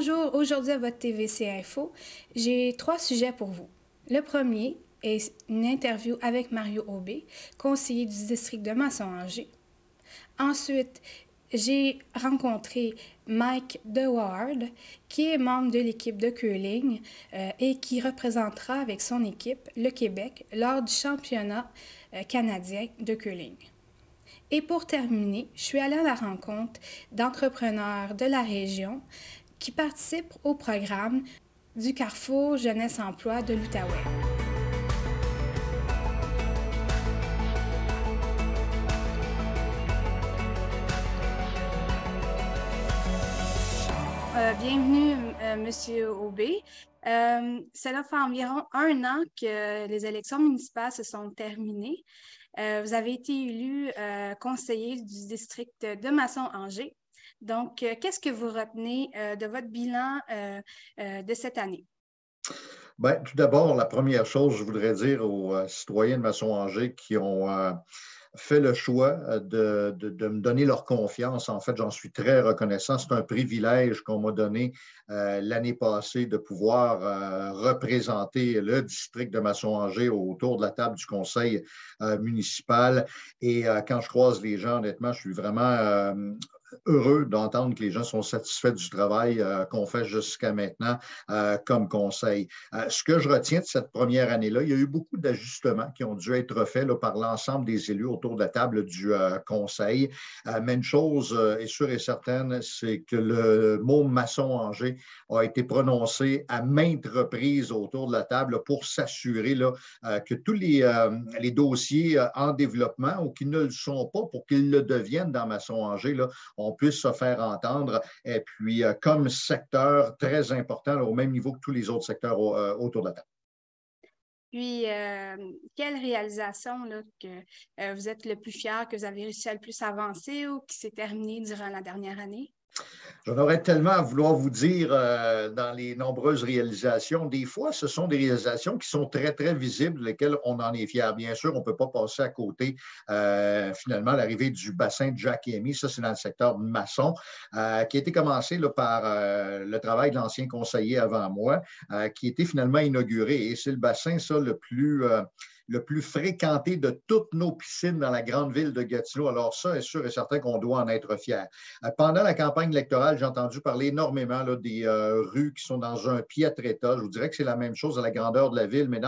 Bonjour, aujourd'hui à votre TVC Info, j'ai trois sujets pour vous. Le premier est une interview avec Mario Aubé, conseiller du district de Masson-Angers. Ensuite, j'ai rencontré Mike DeWard, qui est membre de l'équipe de curling et qui représentera avec son équipe le Québec lors du championnat canadien de curling. Et pour terminer, je suis allée à la rencontre d'entrepreneurs de la région qui participent au programme du Carrefour Jeunesse Emploi de l'Outaouais. Bienvenue, Monsieur Aubé. Cela fait environ un an que les élections municipales se sont terminées. Vous avez été élu conseiller du district de Masson-Angers. Donc, qu'est-ce que vous retenez de votre bilan de cette année? Bien, tout d'abord, la première chose, je voudrais dire aux citoyens de Masson-Angers qui ont fait le choix de me donner leur confiance. En fait, j'en suis très reconnaissant. C'est un privilège qu'on m'a donné l'année passée de pouvoir représenter le district de Masson-Angers autour de la table du conseil municipal. Et quand je croise les gens, honnêtement, je suis vraiment heureux d'entendre que les gens sont satisfaits du travail qu'on fait jusqu'à maintenant comme conseil. Ce que je retiens de cette première année-là, il y a eu beaucoup d'ajustements qui ont dû être faits là, par l'ensemble des élus autour de la table du conseil. Mais une chose est sûre et certaine, c'est que le mot Masson-Angers a été prononcé à maintes reprises autour de la table pour s'assurer là, que tous les dossiers en développement ou qui ne le sont pas pour qu'ils le deviennent dans Masson-Angers, là, on puisse se faire entendre. Et puis, comme secteur très important, là, au même niveau que tous les autres secteurs autour de la table. Puis, quelle réalisation là, que vous êtes le plus fier, que vous avez réussi à le plus avancer ou qui s'est terminée durant la dernière année? J'en aurais tellement à vouloir vous dire dans les nombreuses réalisations. Des fois, ce sont des réalisations qui sont très, très visibles, lesquelles on en est fier. Bien sûr, on ne peut pas passer à côté, finalement, l'arrivée du bassin de Jacques-Amy. Ça, c'est dans le secteur maçon, qui a été commencé là, par le travail de l'ancien conseiller avant moi, qui a été finalement inauguré. Et c'est le bassin, ça, le plus fréquenté de toutes nos piscines dans la grande ville de Gatineau. Alors ça, est sûr et certain qu'on doit en être fier. Pendant la campagne électorale, j'ai entendu parler énormément là, des rues qui sont dans un piètre état. Je vous dirais que c'est la même chose à la grandeur de la ville, mais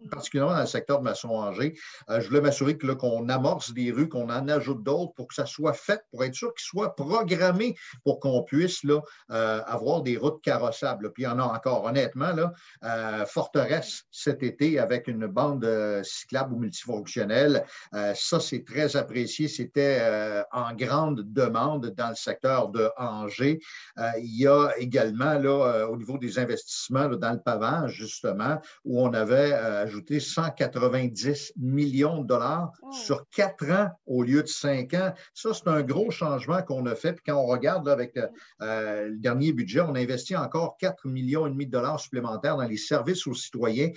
particulièrement dans le secteur de Masson-Angers, je voulais m'assurer que, là, qu'on amorce des rues, qu'on en ajoute d'autres pour que ça soit fait, pour être sûr qu'ils soient programmés pour qu'on puisse là, avoir des routes carrossables. Puis il y en a encore, honnêtement, là, Forteresse cet été avec une bande cyclable ou multifonctionnelle. Ça, c'est très apprécié. C'était en grande demande dans le secteur de Angers. Il y a également, là, au niveau des investissements là, dans le pavage, justement, où on avait ajouté 190 millions de dollars Oh. sur 4 ans au lieu de 5 ans. Ça, c'est un gros changement qu'on a fait. Puis quand on regarde là, avec le dernier budget, on a investi encore 4,5 millions de dollars supplémentaires dans les services aux citoyens.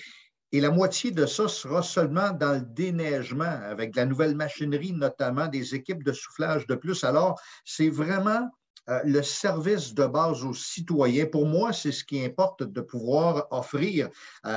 Et la moitié de ça sera seulement dans le déneigement, avec de la nouvelle machinerie, notamment des équipes de soufflage de plus. Alors, c'est vraiment le service de base aux citoyens. Pour moi, c'est ce qui importe de pouvoir offrir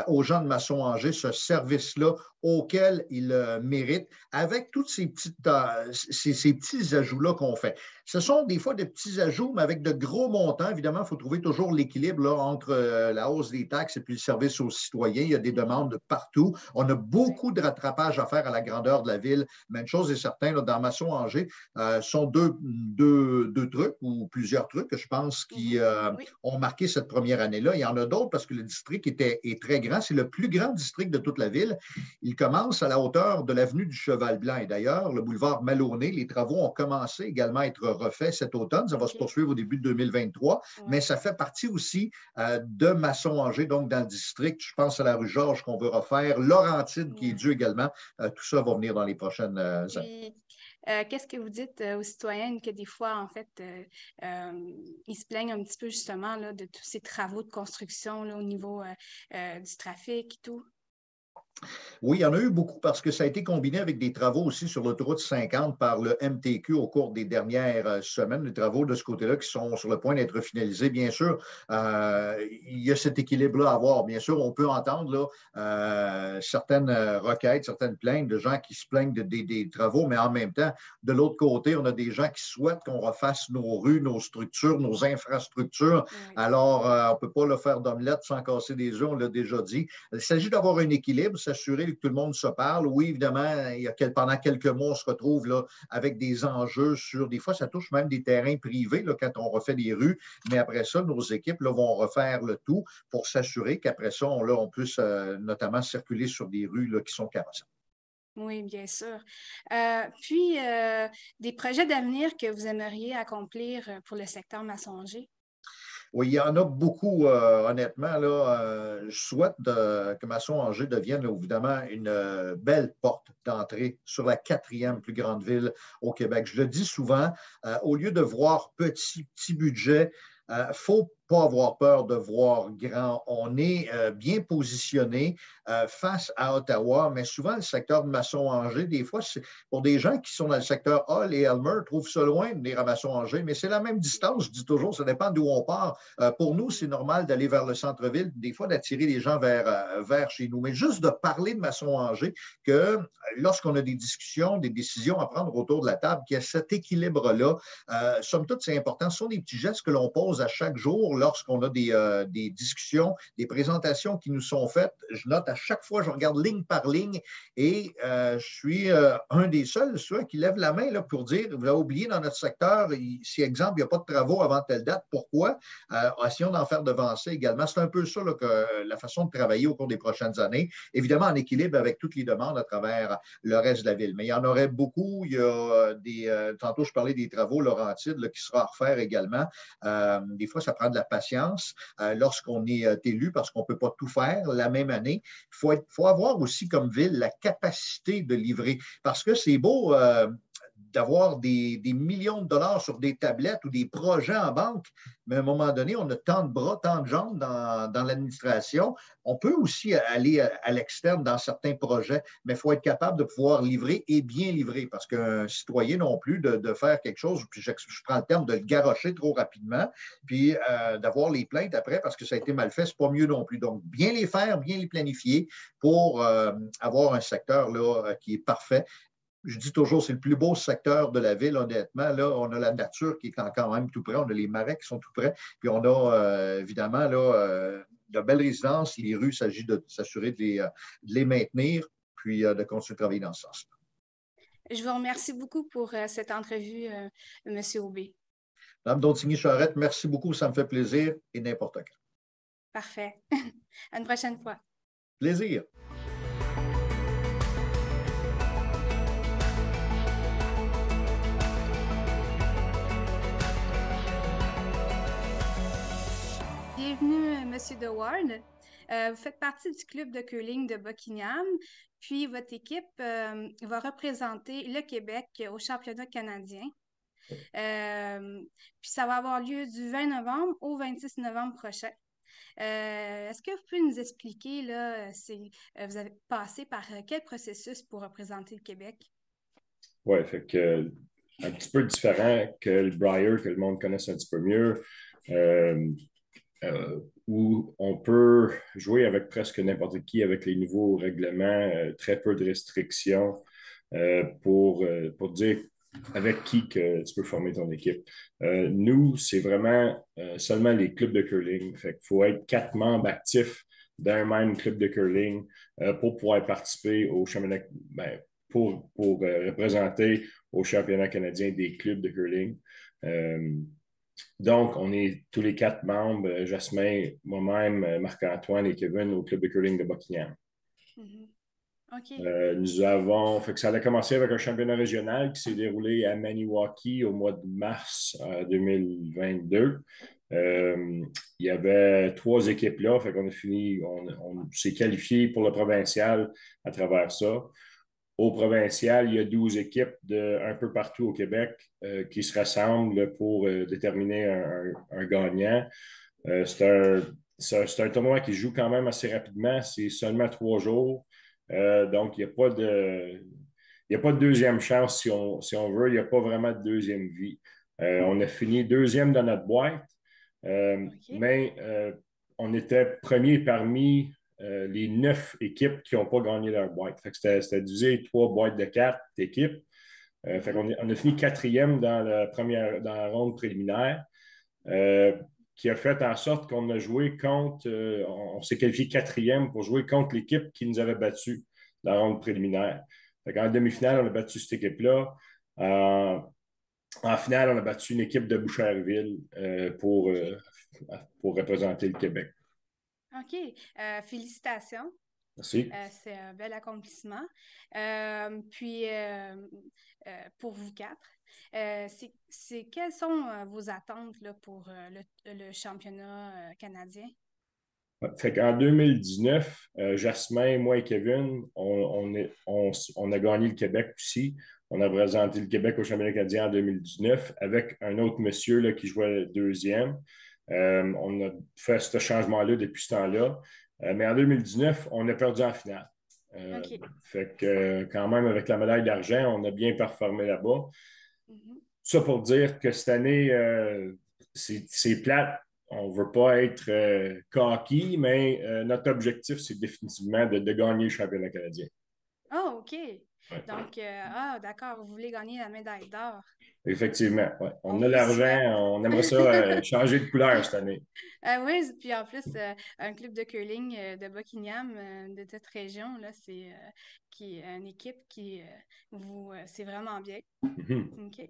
aux gens de Masson-Angers ce service-là auquel ils méritent, avec tous ces petits ajouts-là qu'on fait. Ce sont des fois des petits ajouts, mais avec de gros montants. Évidemment, il faut trouver toujours l'équilibre là, entre la hausse des taxes et puis le service aux citoyens. Il y a des demandes de partout. On a beaucoup de rattrapage à faire à la grandeur de la ville. Mais une chose est certaine, là, dans Masson-Angers, sont deux trucs ou plusieurs trucs que je pense qui Oui. ont marqué cette première année-là. Il y en a d'autres parce que le district est très grand. C'est le plus grand district de toute la ville. Il commence à la hauteur de l'avenue du Cheval-Blanc. Et d'ailleurs, le boulevard Maloney, les travaux ont commencé également à être refaits cet automne. Ça va se OK. poursuivre au début de 2023, mais Ouais. ça fait partie aussi de Masson-Angers, donc dans le district. Je pense à la rue Georges qu'on veut refaire, Laurentide qui est Ouais. due également. Tout ça va venir dans les prochaines années. Puis, qu'est-ce que vous dites aux citoyennes que des fois, en fait, ils se plaignent un petit peu justement là, de tous ces travaux de construction là, au niveau du trafic et tout? Oui, il y en a eu beaucoup parce que ça a été combiné avec des travaux aussi sur l'autoroute 50 par le MTQ au cours des dernières semaines, des travaux de ce côté-là qui sont sur le point d'être finalisés. Bien sûr, il y a cet équilibre-là à avoir. Bien sûr, on peut entendre là, certaines requêtes, certaines plaintes de gens qui se plaignent des travaux, mais en même temps, de l'autre côté, on a des gens qui souhaitent qu'on refasse nos rues, nos structures, nos infrastructures. Oui. Alors, on ne peut pas le faire d'omelette sans casser des œufs, on l'a déjà dit. Il s'agit d'avoir un équilibre, s'assurer que tout le monde se parle. Oui, évidemment, pendant quelques mois, on se retrouve là, avec des enjeux sur, des fois, ça touche même des terrains privés là, quand on refait des rues, mais après ça, nos équipes là, vont refaire le tout pour s'assurer qu'après ça, on puisse notamment circuler sur des rues là, qui sont carrossables. Oui, bien sûr. Puis, des projets d'avenir que vous aimeriez accomplir pour le secteur Massonger? Oui, il y en a beaucoup, honnêtement. Là, je souhaite que Masson-Angers devienne évidemment une belle porte d'entrée sur la quatrième plus grande ville au Québec. Je le dis souvent, au lieu de voir petit budget, il ne faut pas avoir peur de voir grand. On est bien positionné face à Ottawa, mais souvent le secteur de Masson-Angers, des fois, pour des gens qui sont dans le secteur Hall et Elmer, trouvent ça loin de venir à Masson-Angers, mais c'est la même distance, je dis toujours, ça dépend d'où on part. Pour nous, c'est normal d'aller vers le centre-ville, des fois d'attirer les gens vers chez nous. Mais juste de parler de Masson-Angers, que lorsqu'on a des discussions, des décisions à prendre autour de la table, qu'il y a cet équilibre-là, somme toute, c'est important. Ce sont des petits gestes que l'on pose à chaque jour lorsqu'on a des discussions, des présentations qui nous sont faites. Je note à chaque fois, je regarde ligne par ligne et je suis un des seuls souvent qui lève la main là, pour dire, vous l'avez oublié dans notre secteur, si exemple, il n'y a pas de travaux avant telle date, pourquoi? Essayons d'en faire devancer également. C'est un peu ça là, que la façon de travailler au cours des prochaines années, évidemment en équilibre avec toutes les demandes à travers le reste de la ville. Mais il y en aurait beaucoup. Il y a tantôt je parlais des travaux Laurentides là, qui sera à refaire également. Des fois, ça prend de la patience lorsqu'on est élu parce qu'on ne peut pas tout faire la même année. Il faut avoir aussi comme ville la capacité de livrer parce que c'est beau d'avoir des millions de dollars sur des tablettes ou des projets en banque, mais à un moment donné, on a tant de bras, tant de jambes dans l'administration. On peut aussi aller à l'externe dans certains projets, mais il faut être capable de pouvoir livrer et bien livrer parce qu'un citoyen non plus de faire quelque chose, puis je prends le terme de le garrocher trop rapidement, puis d'avoir les plaintes après parce que ça a été mal fait, c'est pas mieux non plus. Donc, bien les faire, bien les planifier pour avoir un secteur là, qui est parfait. Je dis toujours, c'est le plus beau secteur de la ville, honnêtement. Là, on a la nature qui est quand même tout près, on a les marais qui sont tout près, puis on a évidemment là, de belles résidences. Les rues, il s'agit de s'assurer de les maintenir, puis de continuer de travailler dans ce sens. Je vous remercie beaucoup pour cette entrevue, M. Aubé. Madame Dontigny-Charette, merci beaucoup, ça me fait plaisir et n'importe quand. Parfait. À une prochaine fois. Plaisir. Bienvenue, M. DeWard. Vous faites partie du club de curling de Buckingham, puis votre équipe va représenter le Québec au championnat canadien. Puis ça va avoir lieu du 20 novembre au 26 novembre prochain. Est-ce que vous pouvez nous expliquer, là, vous avez passé par quel processus pour représenter le Québec? Oui, fait que un petit peu différent que le Brier, que le monde connaisse un petit peu mieux. Où on peut jouer avec presque n'importe qui avec les nouveaux règlements, très peu de restrictions pour dire avec qui que tu peux former ton équipe. Nous, c'est vraiment seulement les clubs de curling. Fait qu'il faut être 4 membres actifs d'un même club de curling pour pouvoir participer au championnat, pour représenter au championnat canadien des clubs de curling. Donc, on est tous les 4 membres, Jasmin, moi-même, Marc-Antoine et Kevin, au club de curling de Buckingham. Mm-hmm. OK. Nous avons, fait que ça a commencé avec un championnat régional qui s'est déroulé à Maniwaki au mois de mars 2022. Il y avait 3 équipes là, fait qu'on a fini, on s'est qualifié pour le provincial à travers ça. Au provincial, il y a 12 équipes un peu partout au Québec qui se rassemblent pour déterminer un gagnant. C'est un tournoi qui joue quand même assez rapidement. C'est seulement 3 jours. Donc, il n'y a pas de deuxième chance si on veut. Il n'y a pas vraiment de deuxième vie. On a fini deuxième dans notre boîte, mais on était premier parmi les 9 équipes qui n'ont pas gagné leur boîte. Fait que c'était divisé 3 boîtes de 4 équipes. Fait qu'on on a fini quatrième dans dans la ronde préliminaire, qui a fait en sorte qu'on a joué contre, on s'est qualifié quatrième pour jouer contre l'équipe qui nous avait battus dans la ronde préliminaire. En demi-finale, on a battu cette équipe-là. En finale, on a battu une équipe de Boucherville pour représenter le Québec. OK. Félicitations. Merci. C'est un bel accomplissement. Pour vous quatre, quelles sont vos attentes là, pour le championnat canadien? Fait qu'en 2019, Jasmin, moi et Kevin, on a gagné le Québec aussi. On a présenté le Québec au championnat canadien en 2019 avec un autre monsieur là, qui jouait deuxième. On a fait ce changement-là depuis ce temps-là. Mais en 2019, on a perdu en finale. Okay. Fait que quand même, avec la médaille d'argent, on a bien performé là-bas. Mm-hmm. Ça pour dire que cette année, c'est plate. On ne veut pas être cocky, mais notre objectif, c'est définitivement de gagner le championnat canadien. Oh, OK. Ouais. Donc, d'accord, vous voulez gagner la médaille d'or. Effectivement, ouais. On a l'argent, on aimerait ça changer de couleur cette année. Oui, puis en plus, un club de curling de Buckingham, de cette région, là, c'est une équipe qui c'est vraiment bien. Mm-hmm. OK.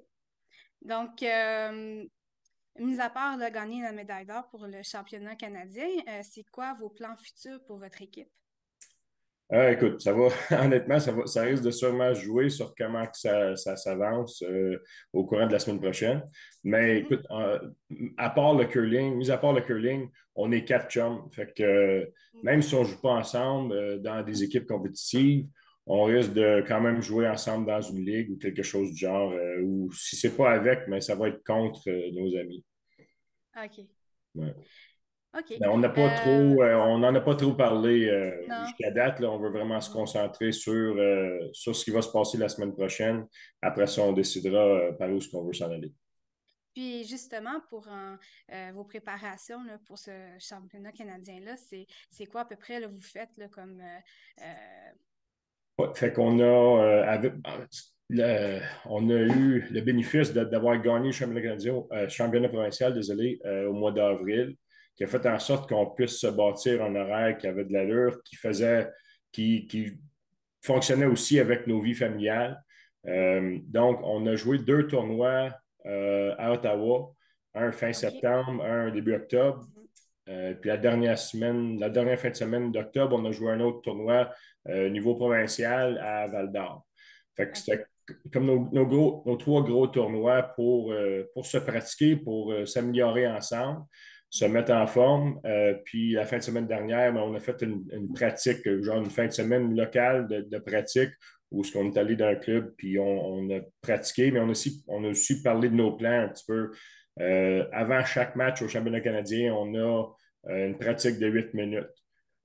Donc, mis à part de gagner la médaille d'or pour le championnat canadien, c'est quoi vos plans futurs pour votre équipe? Écoute, ça va, honnêtement, ça risque de sûrement jouer sur comment que ça s'avance au courant de la semaine prochaine. Mais écoute, mis à part le curling, on est 4 chums. Fait que même si on ne joue pas ensemble dans des équipes compétitives, on risque de quand même jouer ensemble dans une ligue ou quelque chose du genre. Ou si c'est pas avec, mais ça va être contre nos amis. OK. Ouais. OK. On n'en a pas trop parlé jusqu'à date. Là. On veut vraiment se concentrer sur ce qui va se passer la semaine prochaine. Après ça, on décidera par où est-ce qu'on veut s'en aller. Puis justement, pour vos préparations là, pour ce championnat canadien-là, c'est quoi à peu près là, vous faites là, comme... Ouais, fait qu'on a, on a eu le bénéfice d'avoir gagné le championnat canadien, championnat provincial, au mois d'avril, qui a fait en sorte qu'on puisse se bâtir un horaire qui avait de l'allure, qui fonctionnait aussi avec nos vies familiales. Donc, on a joué 2 tournois à Ottawa, un fin septembre, un début octobre. Puis la dernière fin de semaine d'octobre, on a joué un autre tournoi niveau provincial à Val-d'Or. Fait que c'était comme nos 3 gros tournois pour se pratiquer, pour s'améliorer ensemble, se mettre en forme. Puis la fin de semaine dernière, on a fait une pratique, genre une fin de semaine locale de pratique où on est allé dans un club, puis on a pratiqué, mais on a aussi parlé de nos plans un petit peu. Avant chaque match au championnat canadien, on a une pratique de 8 minutes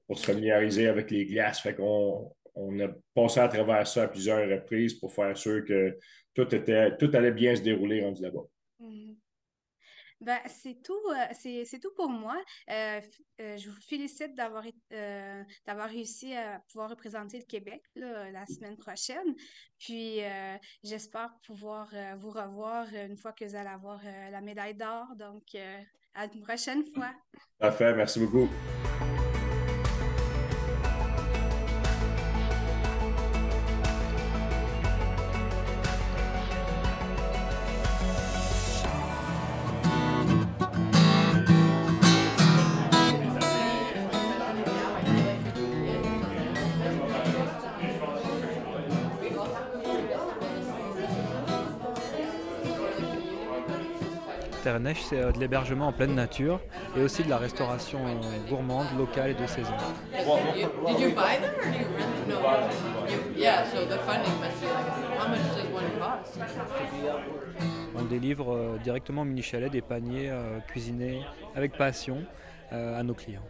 pour se familiariser avec les glaces. Fait qu'on a passé à travers ça à plusieurs reprises pour faire sûr que tout allait bien se dérouler rendu là-bas. Mm-hmm. Ben, c'est tout pour moi. Je vous félicite d'avoir réussi à pouvoir représenter le Québec là, la semaine prochaine. Puis, j'espère pouvoir vous revoir une fois que vous allez avoir la médaille d'or. Donc, à une prochaine fois. Parfait, merci beaucoup. Terre-Neige, c'est de l'hébergement en pleine nature et aussi de la restauration gourmande, locale et de saison. Did you buy them or do you rent? No. Yeah, so the funding must be like, how much does one cost? On délivre directement au mini-chalet des paniers cuisinés avec passion à nos clients.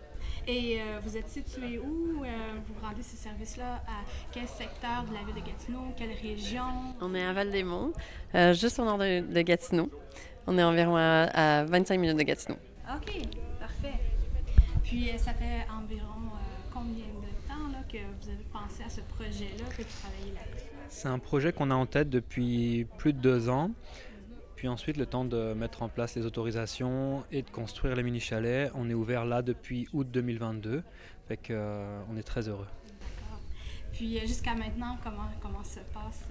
Et vous êtes situé où? Vous rendez ces services-là à quel secteur de la ville de Gatineau? Quelle région? On est à Val-des-Monts, juste au nord de Gatineau. On est environ à 25 minutes de Gatineau. OK, parfait. Puis ça fait environ combien de temps là, que vous avez pensé à ce projet-là, que vous travaillez là-dessus? C'est un projet qu'on a en tête depuis plus de 2 ans. Puis ensuite, le temps de mettre en place les autorisations et de construire les mini-chalets. On est ouvert là depuis août 2022. Fait qu'on est très heureux. D'accord. Puis jusqu'à maintenant, comment se passe?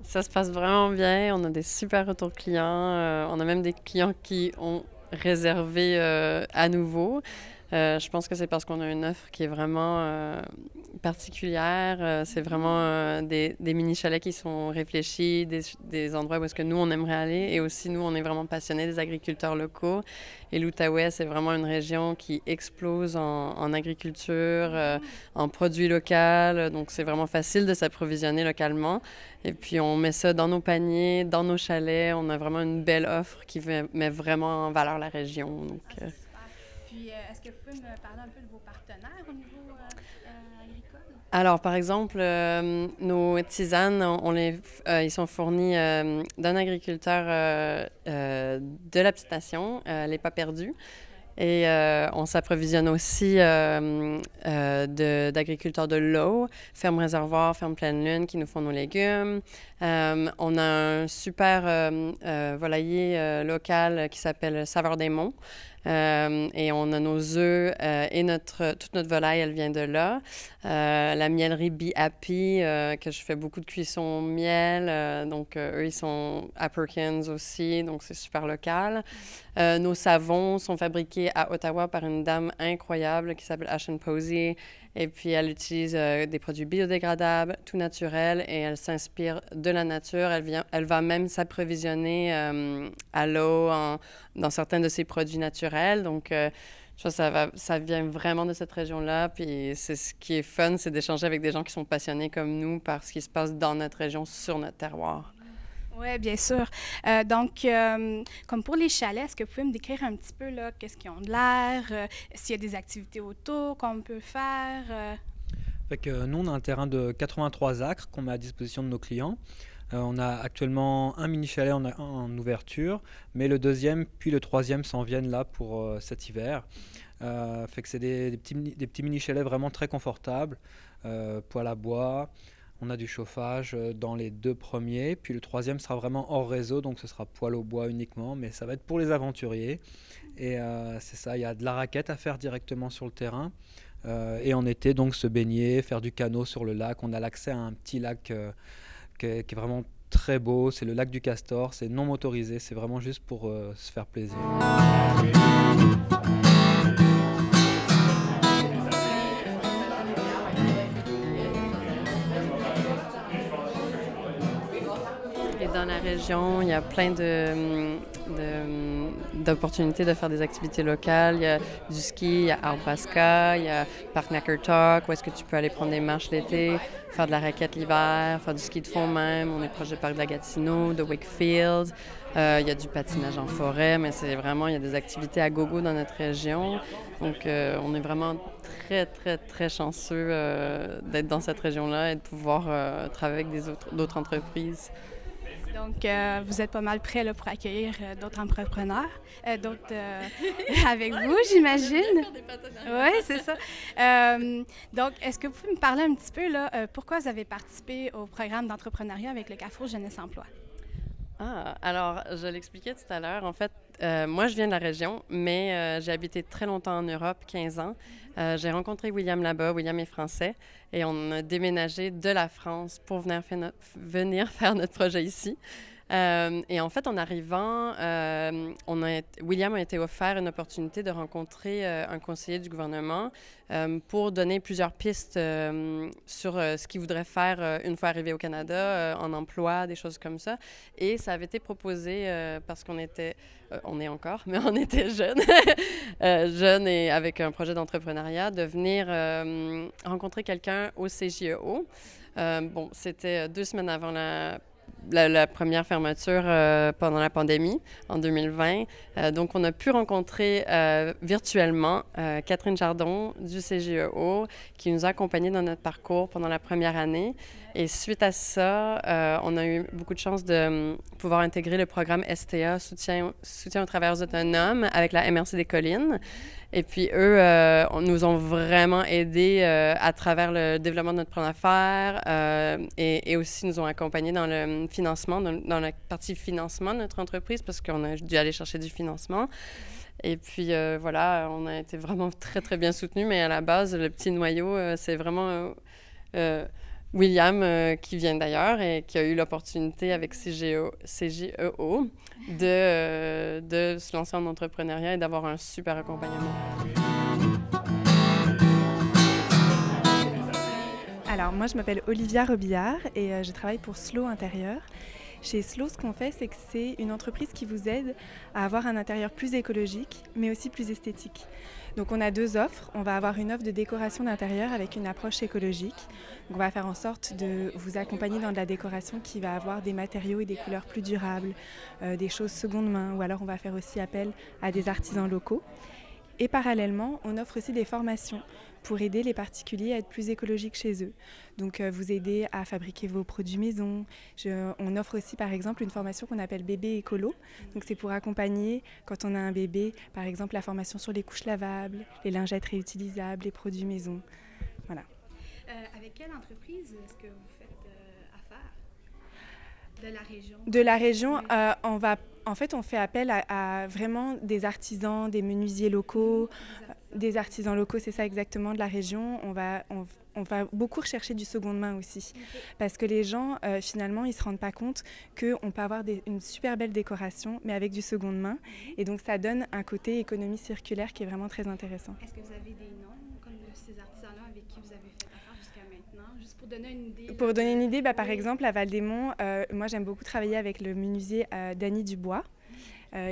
Ça se passe vraiment bien. On a des super retours clients. On a même des clients qui ont réservé à nouveau. Je pense que c'est parce qu'on a une offre qui est vraiment particulière. C'est vraiment des mini-chalets qui sont réfléchis, des endroits où est-ce que nous, on aimerait aller. Et aussi, nous, on est vraiment passionnés des agriculteurs locaux. Et l'Outaouais, c'est vraiment une région qui explose en agriculture, en produits locaux. Donc, c'est vraiment facile de s'approvisionner localement. Et puis, on met ça dans nos paniers, dans nos chalets. On a vraiment une belle offre qui met vraiment en valeur la région. Donc, Puis, est-ce que vous pouvez me parler un peu de vos partenaires au niveau agricole? Alors, par exemple, nos tisanes, ils sont fournis d'un agriculteur de la petite nation, les Pas Perdus. Et on s'approvisionne aussi d'agriculteurs de l'eau, Ferme Réservoir, Ferme Pleine Lune, qui nous font nos légumes. On a un super volailler local qui s'appelle Saveur des Monts. Et on a nos œufs et toute notre volaille, elle vient de là. La mielerie Be Happy, que je fais beaucoup de cuisson miel. Donc, eux, ils sont à Perkins aussi, donc c'est super local. Nos savons sont fabriqués à Ottawa par une dame incroyable qui s'appelle Ashen Posey. Et puis, elle utilise des produits biodégradables, tout naturel, et elle s'inspire de la nature. Elle va même s'approvisionner à l'eau dans certains de ses produits naturels. Donc, je pense que ça vient vraiment de cette région-là. Puis, c'est ce qui est fun, c'est d'échanger avec des gens qui sont passionnés comme nous par ce qui se passe dans notre région, sur notre terroir. Oui, bien sûr. Donc, comme pour les chalets, est-ce que vous pouvez me décrire un petit peu là, qu'est-ce qu'ils ont de l'air, s'il y a des activités autour qu'on peut faire? Fait que nous, on a un terrain de 83 acres qu'on met à disposition de nos clients. On a actuellement un mini-chalet en ouverture, mais le deuxième puis le troisième s'en viennent là pour cet hiver. Fait que c'est des petits mini-chalets vraiment très confortables, poêle à bois. On a du chauffage dans les 2 premiers, puis le troisième sera vraiment hors réseau, donc ce sera poêle au bois uniquement, mais ça va être pour les aventuriers. Et c'est ça, il y a de la raquette à faire directement sur le terrain. Et en été, donc se baigner, faire du canot sur le lac. On a l'accès à un petit lac qui est vraiment très beau, c'est le lac du Castor, c'est non motorisé, c'est vraiment juste pour se faire plaisir. Et dans la région, il y a plein d'opportunités de faire des activités locales. Il y a du ski, il y a Arbraska, il y a Parc Nakurtok, où est-ce que tu peux aller prendre des marches l'été, faire de la raquette l'hiver, faire du ski de fond même. On est proche du Parc de la Gatineau, de Wakefield. Il y a du patinage en forêt, mais c'est vraiment, il y a des activités à gogo dans notre région. Donc, on est vraiment très, très, très chanceux d'être dans cette région-là et de pouvoir travailler avec d'autres entreprises. Donc, vous êtes pas mal prêts là, pour accueillir d'autres entrepreneurs, avec vous, j'imagine. Oui, c'est ça. Donc, est-ce que vous pouvez me parler un petit peu, là, pourquoi vous avez participé au programme d'entrepreneuriat avec le Carrefour Jeunesse Emploi? Alors, je l'expliquais tout à l'heure. En fait, moi, je viens de la région, mais j'ai habité très longtemps en Europe, 15 ans. J'ai rencontré William là-bas. William est français et on a déménagé de la France pour venir faire notre projet ici. Et en fait, en arrivant, William a été offert une opportunité de rencontrer un conseiller du gouvernement pour donner plusieurs pistes sur ce qu'il voudrait faire une fois arrivé au Canada, en emploi, des choses comme ça. Et ça avait été proposé parce qu'on était, on est encore, mais on était jeunes, jeunes et avec un projet d'entrepreneuriat, de venir rencontrer quelqu'un au CJEO. Bon, c'était 2 semaines avant la la première fermeture pendant la pandémie en 2020. Donc, on a pu rencontrer virtuellement Catherine Jardon du CGEO qui nous a accompagnés dans notre parcours pendant la première année. Et suite à ça, on a eu beaucoup de chance de pouvoir intégrer le programme STA, soutien aux travailleurs autonomes, avec la MRC des Collines. Et puis, eux nous ont vraiment aidés à travers le développement de notre plan d'affaires et aussi nous ont accompagnés dans le financement, dans la partie financement de notre entreprise parce qu'on a dû aller chercher du financement. Et puis, voilà, on a été vraiment très, très bien soutenus. Mais à la base, le petit noyau, c'est vraiment William, qui vient d'ailleurs et qui a eu l'opportunité avec CGEO de se lancer en entrepreneuriat et d'avoir un super accompagnement. Alors, moi, je m'appelle Olivia Robillard et je travaille pour Slow Intérieur. Chez Slow, ce qu'on fait, c'est que c'est une entreprise qui vous aide à avoir un intérieur plus écologique, mais aussi plus esthétique. Donc, on a 2 offres. On va avoir une offre de décoration d'intérieur avec une approche écologique. Donc, on va faire en sorte de vous accompagner dans de la décoration qui va avoir des matériaux et des couleurs plus durables, des choses seconde main, ou alors on va faire aussi appel à des artisans locaux. Et parallèlement, on offre aussi des formations pour aider les particuliers à être plus écologiques chez eux. Donc, vous aider à fabriquer vos produits maison. On offre aussi, par exemple, une formation qu'on appelle bébé écolo. Donc, c'est pour accompagner, quand on a un bébé, par exemple, la formation sur les couches lavables, les lingettes réutilisables, les produits maison. Voilà. Avec quelle entreprise est-ce que vous faites affaire de la région? De la région, on fait appel à vraiment des artisans, des menuisiers locaux, des artisans locaux, c'est ça exactement, de la région. On va beaucoup rechercher du seconde main aussi. Parce que les gens, finalement, ils ne se rendent pas compte qu'on peut avoir une super belle décoration, mais avec du seconde main. Et donc, ça donne un côté économie circulaire qui est vraiment très intéressant. Est-ce que vous avez des noms, comme ces artisans-là, avec qui vous avez fait affaire jusqu'à maintenant? Juste pour donner une idée. Pour donner une idée, par exemple, à Val-des-Monts, moi, j'aime beaucoup travailler avec le menuisier Dany Dubois,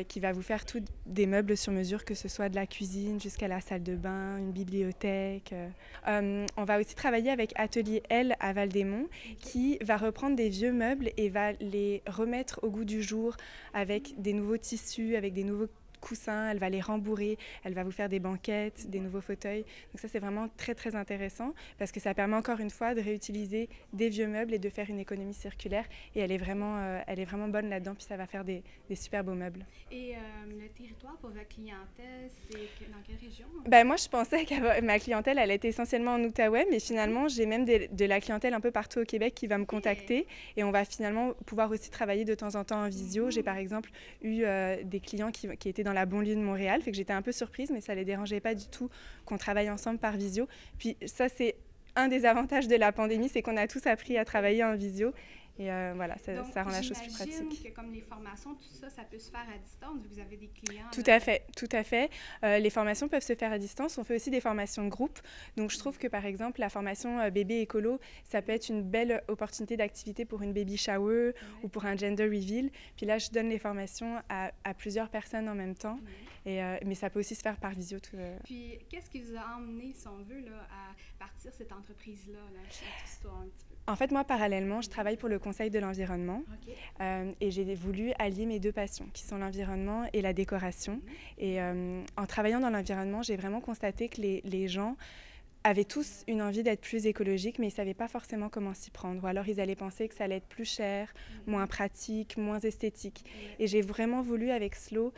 qui va vous faire tous des meubles sur mesure, que ce soit de la cuisine jusqu'à la salle de bain, une bibliothèque. On va aussi travailler avec Atelier L à Val-des-Monts, qui va reprendre des vieux meubles et va les remettre au goût du jour avec des nouveaux tissus, avec des nouveaux coussins, elle va les rembourrer, elle va vous faire des banquettes, des nouveaux fauteuils. Donc ça, c'est vraiment très, très intéressant parce que ça permet encore une fois de réutiliser des vieux meubles et de faire une économie circulaire. Et elle est vraiment bonne là-dedans, puis ça va faire des super beaux meubles. Et le territoire pour votre clientèle, c'est dans quelle région? Moi, je pensais que ma clientèle, elle était essentiellement en Outaouais, mais finalement, j'ai même de la clientèle un peu partout au Québec qui va me contacter et on va finalement pouvoir aussi travailler de temps en temps en visio. J'ai par exemple eu des clients qui étaient dans la banlieue de Montréal, fait que j'étais un peu surprise, mais ça les dérangeait pas du tout qu'on travaille ensemble par visio. Puis ça, c'est un des avantages de la pandémie, c'est qu'on a tous appris à travailler en visio. Et voilà, ça rend la chose plus pratique. Donc, que comme les formations, tout ça, ça peut se faire à distance, vous avez des clients. Tout à fait. Les formations peuvent se faire à distance. On fait aussi des formations de groupe. Donc, je trouve que, par exemple, la formation bébé écolo, ça peut être une belle opportunité d'activité pour une baby shower ou pour un gender reveal. Puis là, je donne les formations à plusieurs personnes en même temps. Mais ça peut aussi se faire par visio. Puis, qu'est-ce qui vous a emmené, si on veut, là, à partir cette entreprise-là, cette histoire un petit peu? En fait, moi, parallèlement, je travaille pour le Conseil de l'environnement et j'ai voulu allier mes 2 passions, qui sont l'environnement et la décoration. Et en travaillant dans l'environnement, j'ai vraiment constaté que les gens avaient tous une envie d'être plus écologiques, mais ils ne savaient pas forcément comment s'y prendre. Ou alors, ils allaient penser que ça allait être plus cher, moins pratique, moins esthétique. Et j'ai vraiment voulu, avec Slow,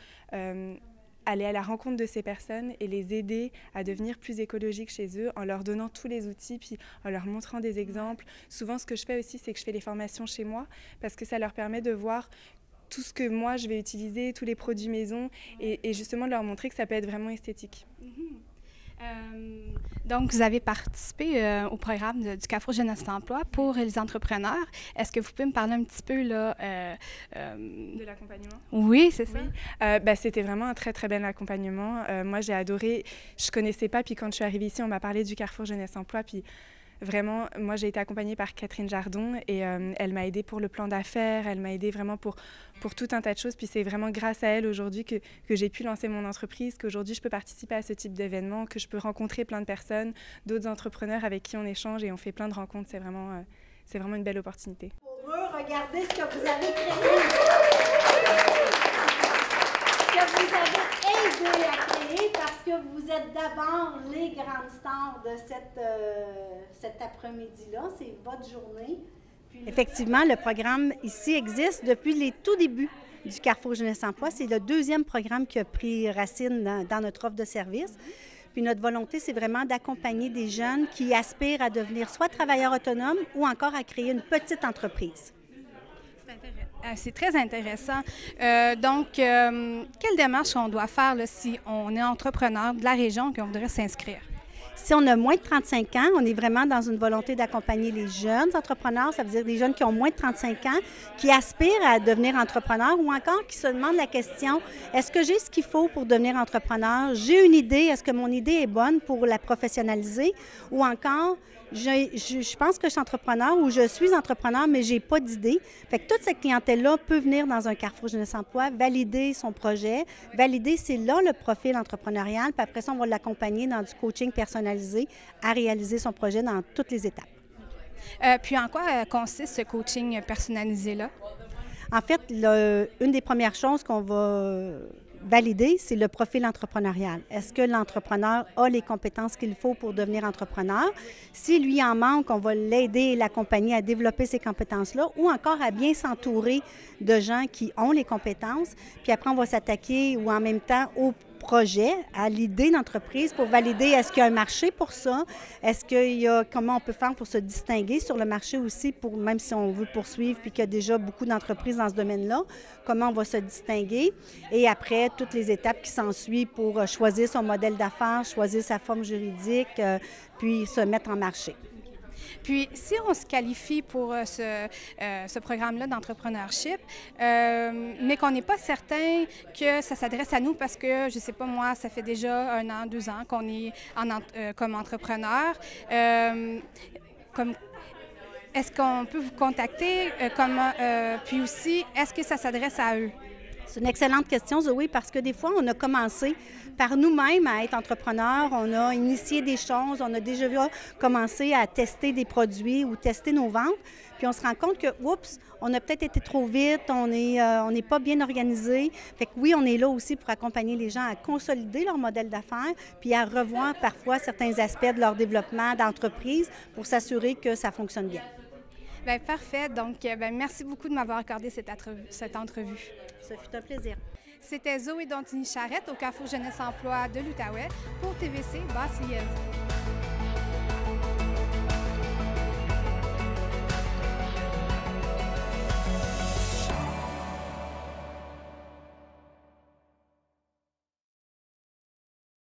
aller à la rencontre de ces personnes et les aider à devenir plus écologiques chez eux en leur donnant tous les outils, puis en leur montrant des exemples. Souvent, ce que je fais aussi, c'est que je fais les formations chez moi parce que ça leur permet de voir tout ce que moi, je vais utiliser, tous les produits maison et justement de leur montrer que ça peut être vraiment esthétique. Donc, vous avez participé au programme du Carrefour Jeunesse Emploi pour les entrepreneurs. Est-ce que vous pouvez me parler un petit peu là, de l'accompagnement? Oui, c'est ça. Oui. C'était vraiment un très, très bel accompagnement. Moi, j'ai adoré. Je ne connaissais pas, puis quand je suis arrivée ici, on m'a parlé du Carrefour Jeunesse Emploi, puis vraiment, moi, j'ai été accompagnée par Catherine Jardon et elle m'a aidée pour le plan d'affaires, elle m'a aidée vraiment pour tout un tas de choses. Puis c'est vraiment grâce à elle aujourd'hui que j'ai pu lancer mon entreprise, qu'aujourd'hui je peux participer à ce type d'événement, que je peux rencontrer plein de personnes, d'autres entrepreneurs avec qui on échange et on fait plein de rencontres. C'est vraiment une belle opportunité. rigoureux. Regardez ce que vous avez créé. Ce que vous avez aidé à créer parce que vous êtes d'abord les grandes stars de cet après-midi-là. C'est votre journée. Puis, effectivement, le programme ici existe depuis les tout débuts du Carrefour Jeunesse Emploi. C'est le deuxième programme qui a pris racine dans notre offre de service. Puis notre volonté, c'est vraiment d'accompagner des jeunes qui aspirent à devenir soit travailleurs autonomes ou encore à créer une petite entreprise. C'est très intéressant. Donc, quelle démarche on doit faire là, si on est entrepreneur de la région et qu'on voudrait s'inscrire? Si on a moins de 35 ans, on est vraiment dans une volonté d'accompagner les jeunes entrepreneurs, ça veut dire des jeunes qui ont moins de 35 ans, qui aspirent à devenir entrepreneurs ou encore qui se demandent la question, est-ce que j'ai ce qu'il faut pour devenir entrepreneur? J'ai une idée, est-ce que mon idée est bonne pour la professionnaliser? Ou encore, je pense que je suis entrepreneur ou je suis entrepreneur, mais je n'ai pas d'idée. Fait que toute cette clientèle-là peut venir dans un Carrefour Jeunesse Emploi, valider son projet, valider c'est là le profil entrepreneurial, puis après ça, on va l'accompagner dans du coaching personnalisé à réaliser son projet dans toutes les étapes. Puis en quoi consiste ce coaching personnalisé-là? En fait, une des premières choses qu'on va valider, c'est le profil entrepreneurial. Est-ce que l'entrepreneur a les compétences qu'il faut pour devenir entrepreneur? Si lui en manque, on va l'aider et l'accompagner à développer ces compétences-là ou encore à bien s'entourer de gens qui ont les compétences. Puis après, on va s'attaquer ou en même temps au projet, à l'idée d'entreprise pour valider est-ce qu'il y a un marché pour ça, est-ce qu'il y a comment on peut faire pour se distinguer sur le marché aussi, pour même si on veut poursuivre puis qu'il y a déjà beaucoup d'entreprises dans ce domaine-là, comment on va se distinguer et après toutes les étapes qui s'ensuivent pour choisir son modèle d'affaires, choisir sa forme juridique, puis se mettre en marché. Puis, si on se qualifie pour ce programme-là d'entrepreneurship, mais qu'on n'est pas certain que ça s'adresse à nous parce que, je ne sais pas moi, ça fait déjà 1 an, 2 ans qu'on est comme entrepreneur, est-ce qu'on peut vous contacter? Puis aussi, est-ce que ça s'adresse à eux? C'est une excellente question, Zoé, parce que des fois, on a commencé par nous-mêmes à être entrepreneurs, on a initié des choses, on a déjà commencé à tester des produits ou tester nos ventes, puis on se rend compte que, oups, on a peut-être été trop vite, on n'est pas bien organisé. Fait que oui, on est là aussi pour accompagner les gens à consolider leur modèle d'affaires, puis à revoir parfois certains aspects de leur développement d'entreprise pour s'assurer que ça fonctionne bien. Bien, parfait. Donc, merci beaucoup de m'avoir accordé cette entrevue. Ça fut un plaisir. C'était Zoé Dontini-Charrette au Carrefour Jeunesse Emploi de l'Outaouais pour TVC Basse-Lièvre.